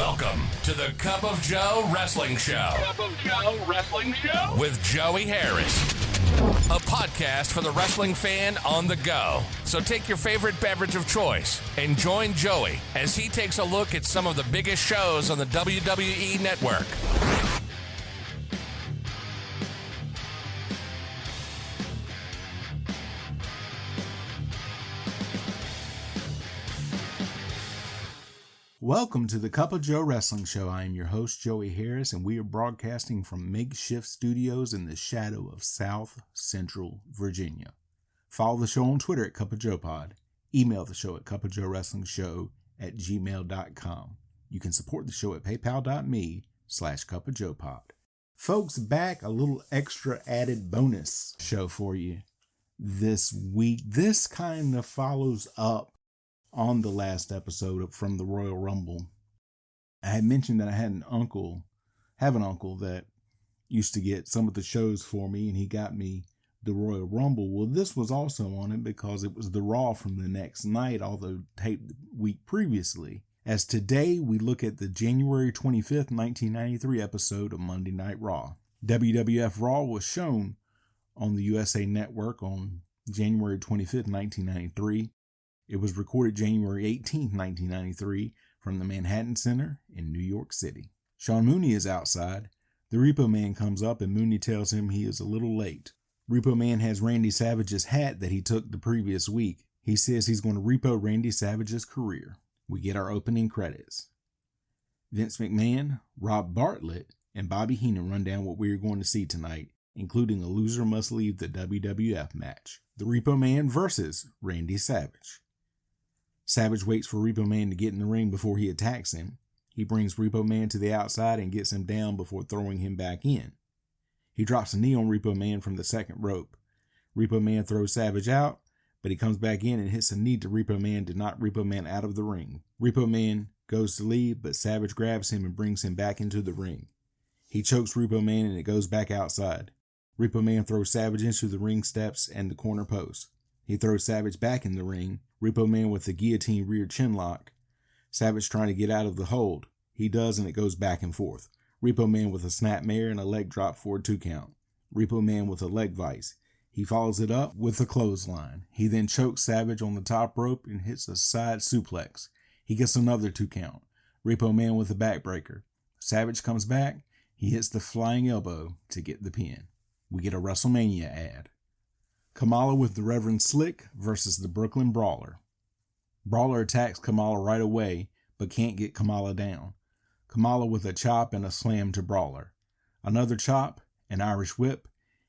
Welcome to the Cup of Joe Wrestling Show. Cup of Joe Wrestling Show? With Joey Harris. A podcast for the wrestling fan on the go. So take your favorite beverage of choice and join Joey as he takes a look at some of the biggest shows on the WWE Network. Welcome to the Cup of Joe Wrestling Show. I am your host, Joey Harris, and we are broadcasting from makeshift studios in the shadow of South Central Virginia. Follow the show on Twitter at Cup of Joe Pod. Email the show at cupofjoewrestlingshow@gmail.com. You can support the show at paypal.me/cupofjoepod. Folks, back a little extra added bonus show for you this week. This kind of follows up on the last episode from the Royal Rumble. I had mentioned that I had an uncle that used to get some of the shows for me, and he got me the Royal Rumble. Well, this was also on it because it was the Raw from the next night, although taped the week previously. As today, we look at the January 25th, 1993 episode of Monday Night Raw. WWF Raw was shown on the USA Network on January 25th, 1993. It was recorded January 18th, 1993 from the Manhattan Center in New York City. Sean Mooney is outside. The Repo Man comes up and Mooney tells him he is a little late. Repo Man has Randy Savage's hat that he took the previous week. He says he's going to repo Randy Savage's career. We get our opening credits. Vince McMahon, Rob Bartlett, and Bobby Heenan run down what we are going to see tonight, including a loser must leave the WWF match. The Repo Man versus Randy Savage. Savage waits for Repo Man to get in the ring before he attacks him. He brings Repo Man to the outside and gets him down before throwing him back in. He drops a knee on Repo Man from the second rope. Repo Man throws Savage out, but he comes back in and hits a knee to Repo Man to knock Repo Man out of the ring. Repo Man goes to leave, but Savage grabs him and brings him back into the ring. He chokes Repo Man and it goes back outside. Repo Man throws Savage into the ring steps and the corner post. He throws Savage back in the ring. Repo Man with the guillotine rear chin lock. Savage trying to get out of the hold. He does, and it goes back and forth. Repo Man with a snapmare and a leg drop for a 2 count. Repo Man with a leg vice. He follows it up with a clothesline. He then chokes Savage on the top rope and hits a side suplex. He gets another 2 count. Repo Man with a backbreaker. Savage comes back. He hits the flying elbow to get the pin. We get a WrestleMania ad. Kamala with the Reverend Slick versus the Brooklyn Brawler. Brawler attacks Kamala right away, but can't get Kamala down. Kamala with a chop and a slam to Brawler. Another chop, an Irish whip,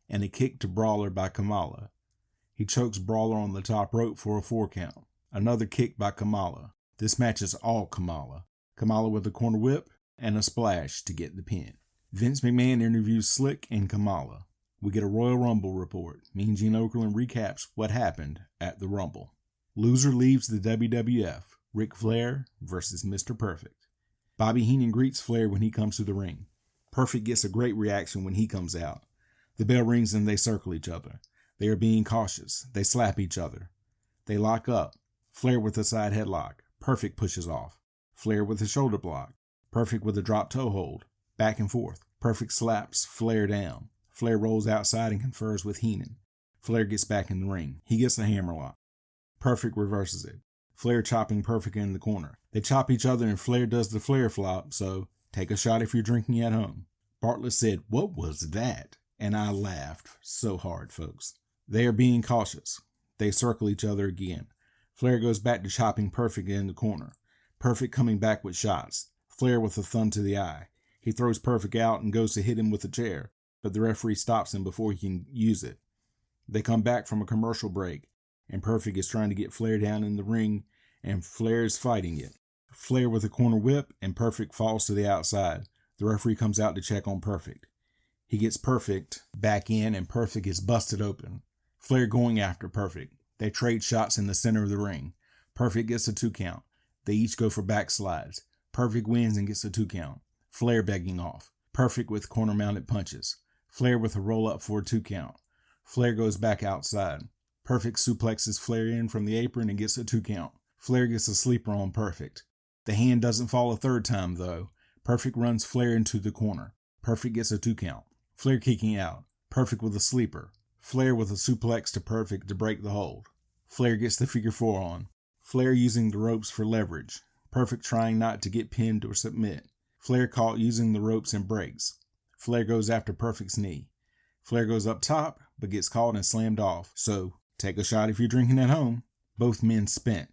and a kick to Brawler by Kamala. He chokes Brawler on the top rope for a 4 count. Another kick by Kamala. This match is all Kamala. Kamala with a corner whip and a splash to get the pin. Vince McMahon interviews Slick and Kamala. We get a Royal Rumble report. Mean Gene Okerlund recaps what happened at the Rumble. Loser leaves the WWF. Ric Flair versus Mr. Perfect. Bobby Heenan greets Flair when he comes to the ring. Perfect gets a great reaction when he comes out. The bell rings and they circle each other. They are being cautious. They slap each other. They lock up. Flair with a side headlock. Perfect pushes off. Flair with a shoulder block. Perfect with a drop toe hold. Back and forth. Perfect slaps Flair down. Flair rolls outside and confers with Heenan. Flair gets back in the ring. He gets the hammerlock. Perfect reverses it. Flair chopping Perfect in the corner. They chop each other and Flair does the Flair flop, so take a shot if you're drinking at home. Bartlett said, "What was that?" And I laughed so hard, folks. They are being cautious. They circle each other again. Flair goes back to chopping Perfect in the corner. Perfect coming back with shots. Flair with a thumb to the eye. He throws Perfect out and goes to hit him with a chair, but the referee stops him before he can use it. They come back from a commercial break, and Perfect is trying to get Flair down in the ring, and Flair is fighting it. Flair with a corner whip, and Perfect falls to the outside. The referee comes out to check on Perfect. He gets Perfect back in, and Perfect is busted open. Flair going after Perfect. They trade shots in the center of the ring. Perfect gets a 2 count. They each go for backslides. Perfect wins and gets a 2 count. Flair begging off. Perfect with corner-mounted punches. Flair with a roll-up for a 2 count. Flair goes back outside. Perfect suplexes Flair in from the apron and gets a 2 count. Flair gets a sleeper on Perfect. The hand doesn't fall a third time, though. Perfect runs Flair into the corner. Perfect gets a 2 count. Flair kicking out. Perfect with a sleeper. Flair with a suplex to Perfect to break the hold. Flair gets the figure 4 on. Flair using the ropes for leverage. Perfect trying not to get pinned or submit. Flair caught using the ropes and breaks. Flair goes after Perfect's knee. Flair goes up top, but gets caught and slammed off. So, take a shot if you're drinking at home. Both men spent.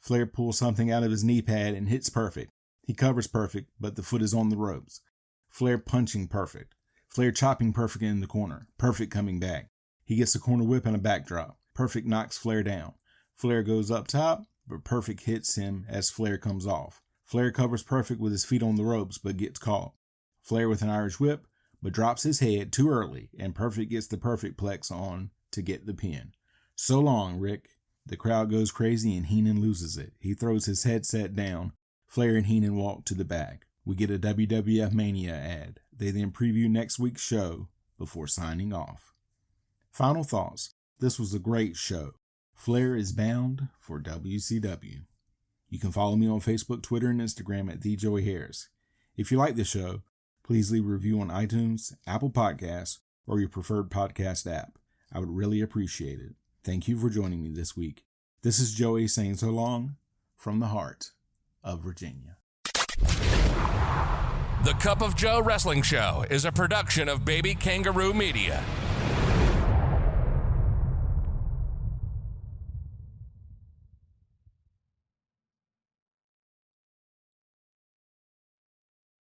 Flair pulls something out of his knee pad and hits Perfect. He covers Perfect, but the foot is on the ropes. Flair punching Perfect. Flair chopping Perfect in the corner. Perfect coming back. He gets a corner whip and a backdrop. Perfect knocks Flair down. Flair goes up top, but Perfect hits him as Flair comes off. Flair covers Perfect with his feet on the ropes, but gets caught. Flair with an Irish whip, but drops his head too early, and Perfect gets the Perfect Plex on to get the pin. So long, Rick. The crowd goes crazy and Heenan loses it. He throws his headset down. Flair and Heenan walk to the back. We get a WWF Mania ad. They then preview next week's show before signing off. Final thoughts. This was a great show. Flair is bound for WCW. You can follow me on Facebook, Twitter, and Instagram at TheJoeyHarris. If you like the show, please leave a review on iTunes, Apple Podcasts, or your preferred podcast app. I would really appreciate it. Thank you for joining me this week. This is Joey saying so long from the heart of Virginia. The Cup of Joe Wrestling Show is a production of Baby Kangaroo Media.